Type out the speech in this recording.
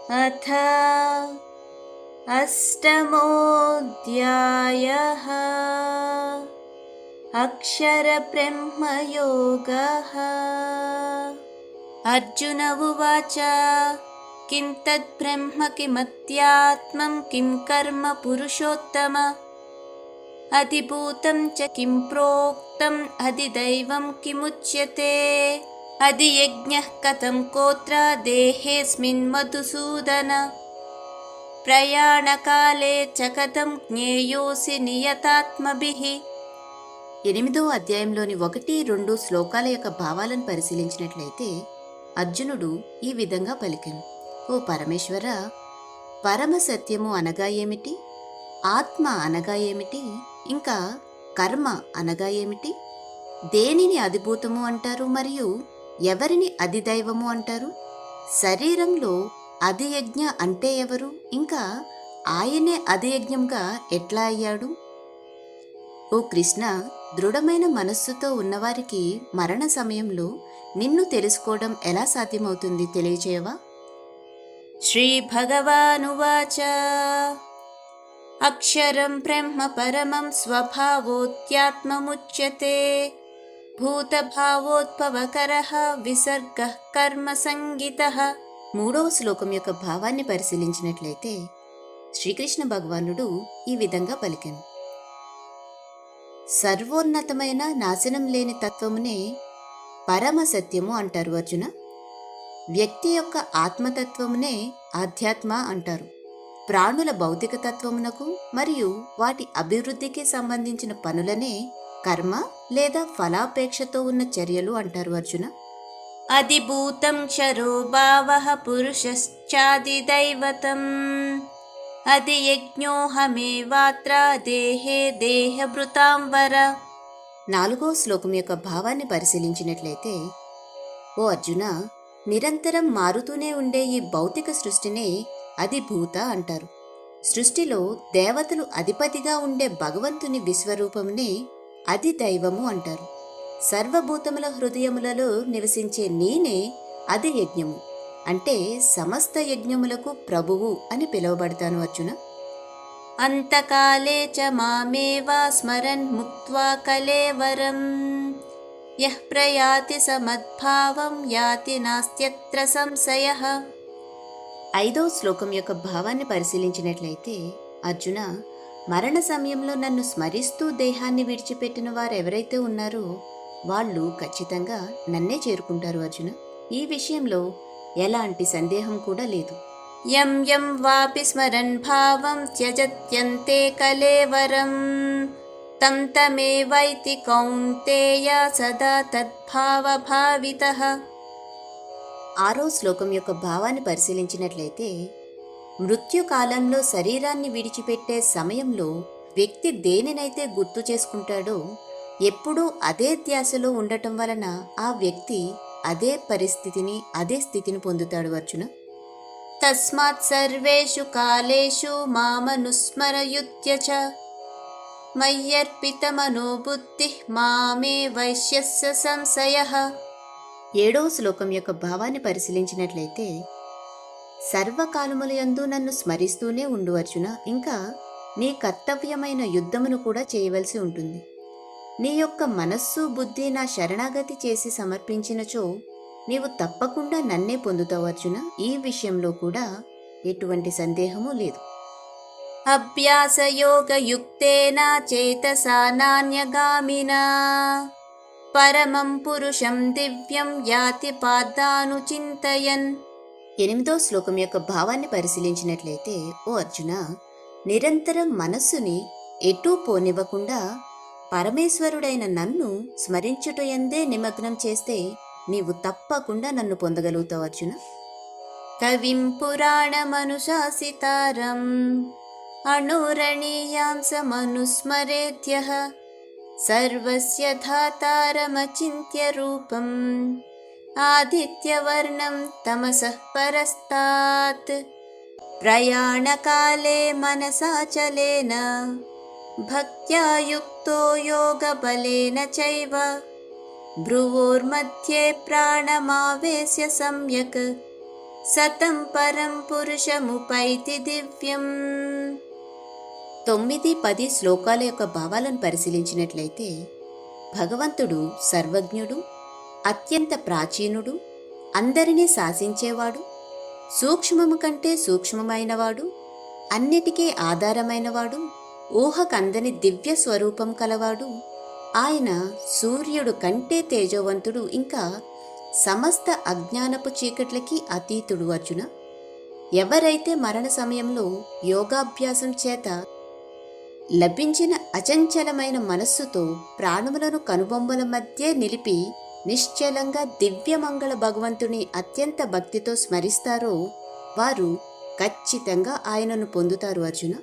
अथ अष्टमोऽध्यायः। अक्षरब्रह्मयोगः। अर्जुन उवाच किं तद्ब्रह्म किमध्यात्मं किं कर्म पुरुषोत्तम अधिभूतं च किं प्रोक्तम् अधिदैवं किमुच्यते अधियज्ञः कथं कोत्र देहेऽस्मिन् मधुसूदन ప్రయాణకాలే చ కథం జ్ఞేయోసి నియతాత్మభిః. 8వ అధ్యాయంలోని 1-2 శ్లోకాల యొక్క భావాలను పరిశీలించినట్లయితే అర్జునుడు ఈ విధంగా పలికెను. ఓ పరమేశ్వర, పరమ సత్యము అనగా ఏమిటి? ఆత్మ అనగా ఏమిటి? ఇంకా కర్మ అనగా ఏమిటి? దేనిని అధిభూతము అంటారు మరియు ఎవరిని అధిదైవము అంటారు? శరీరంలో అధియజ్ఞ అంటే ఎవరు? ఇంకా ఆయనే అధియజ్ఞంగా ఎట్లా అయ్యాడు? ఓ కృష్ణ, దృఢమైన మనస్సుతో ఉన్నవారికి మరణ సమయంలో నిన్ను తెలుసుకోవడం ఎలా సాధ్యమవుతుంది తెలియచేయవా? శ్రీ భగవానువాచ అక్షరం బ్రహ్మ పరమం స్వభావోత్యాత్మముచ్యతే భూతభావోద్భవకరః విసర్గః కర్మ సంగితః. 3వ శ్లోకం యొక్క భావాన్ని పరిశీలించినట్లయితే శ్రీకృష్ణ భగవానుడు ఈ విధంగా పలికెను. సర్వోన్నతమైన నాశనం లేని తత్వమునే పరమ సత్యము అంటారు అర్జున. వ్యక్తి యొక్క ఆత్మతత్వమునే ఆధ్యాత్మ అంటారు. ప్రాణుల భౌతిక తత్వమునకు మరియు వాటి అభివృద్ధికి సంబంధించిన పనులనే కర్మ లేదా ఫలాపేక్షతో ఉన్న చర్యలు అంటారు అర్జున. అధిభూతం క్షరో భావః పురుషశ్చాదిదైవతం అధియజ్ఞోహమేవాత్ర దేహే దేహభృతాం వర. 4వ శ్లోకం యొక్క భావాన్ని పరిశీలించినట్లయితే ఓ అర్జున, నిరంతరం మారుతూనే ఉండే ఈ భౌతిక సృష్టినే అధిభూత అంటారు. సృష్టిలో దేవతలు అధిపతిగా ఉండే భగవంతుని విశ్వరూపమునే అధిదైవము అంటారు. సర్వభూతముల హృదయములలో నివసించే నేనే అధియజ్ఞము అంటే సమస్త యజ్ఞములకు ప్రభువు అని పిలువబడతాను అర్జున. అంతకాలే చ మామేవా స్మరన్ ముక్త్వా కలేవరం యః ప్రయాతి సమద్భావం యాతి నాస్త్యత్ర సంశయః. 5వ శ్లోకం యొక్క భావాన్ని పరిశీలించినట్లయితే అర్జున, మరణ సమయంలో నన్ను స్మరిస్తూ దేహాన్ని విడిచిపెట్టిన వారు ఎవరైతే ఉన్నారో వాళ్ళు ఖచ్చితంగా నన్నే చేరుకుంటారు అర్జున. ఈ విషయంలో ఎలాంటి సందేహం కూడా లేదు. యం యం వాపి స్మరన్ భావం త్యజత్యంతే కలేవరం తం తమేవైతి కౌంతేయ సదా తద్భావ భావితః. 6వ శ్లోకం యొక్క భావాన్ని పరిశీలించినట్లయితే మృత్యుకాలంలో శరీరాన్ని విడిచిపెట్టే సమయంలో వ్యక్తి దేనినైతే గుర్తు చేసుకుంటాడో ఎప్పుడూ అదే ధ్యాసలో ఉండటం వలన ఆ వ్యక్తి అదే పరిస్థితిని అదే స్థితిని పొందుతాడు అర్జున. తస్మాత్ సర్వేషు కాలేషు మామనుస్మరయుత్య చ మయ్యర్పిత మనోబుద్ధి మామే వైశ్యస్య సంశయః. 7వ శ్లోకం యొక్క భావాన్ని పరిశీలించినట్లయితే సర్వకాలములయందు నన్ను స్మరిస్తూనే ఉండు అర్జున. ఇంకా నీ కర్తవ్యమైన యుద్ధమును కూడా చేయవలసి ఉంటుంది. నీ యొక్క మనస్సు బుద్ధి నా శరణాగతి చేసి సమర్పించినచో నీవు తప్పకుండా నన్నే పొందుతావు అర్జున. ఈ విషయంలో కూడా ఎటువంటి సందేహము లేదు. అభ్యాసయోగయుక్తేన చేతసా నాన్యగామినా పరమం పురుషం దివ్యం యాతి పాదానుచింతయన్. 8వ శ్లోకం యొక్క భావాన్ని పరిశీలించినట్లయితే ఓ అర్జున, నిరంతరం మనస్సుని ఎటూ పోనివ్వకుండా పరమేశ్వరుడైన నన్ను స్మరించుటయందే నిమగ్నం చేస్తే నీవు తప్పకుండా నన్ను పొందగలుగుతావు అర్జున. కవిం పురాణమనుశాసితారం అణురణీయాంసమనుస్మరేత్యః సర్వస్య ధాతారమచింత్య రూపం ఆదిత్యవర్ణం తమసః పరస్తాత్ ప్రయాణకాలే మనసాచలేన భక్త్యా యుక్తో యోగబలేన చైవ భ్రువోర్मध्ये ప్రాణమావేశ్య సమ్యక్ సతం పరం పురుషముపైతి దివ్యం. 9-10 శ్లోకాల యొక్క భావాలను పరిశీలించినట్లయితే, భగవంతుడు సర్వజ్ఞుడు, అత్యంత ప్రాచీనుడు, అందరినీ శాసించేవాడు, సూక్ష్మము కంటే సూక్ష్మమైనవాడు, అన్నిటికీ ఆధారమైనవాడు, ఊహకందని దివ్య స్వరూపం కలవాడు. ఆయన సూర్యుడు కంటే తేజవంతుడు, ఇంకా సమస్త అజ్ఞానపు చీకట్లకి అతీతుడు. అర్జున, ఎవరైతే మరణ సమయంలో యోగాభ్యాసం చేత లభించిన అచంచలమైన మనస్సుతో ప్రాణములను కనుబొమ్మల మధ్య నిలిపి నిశ్చలంగా దివ్యమంగళ భగవంతుని అత్యంత భక్తితో స్మరిస్తారో వారు ఖచ్చితంగా ఆయనను పొందుతారు. అర్జున,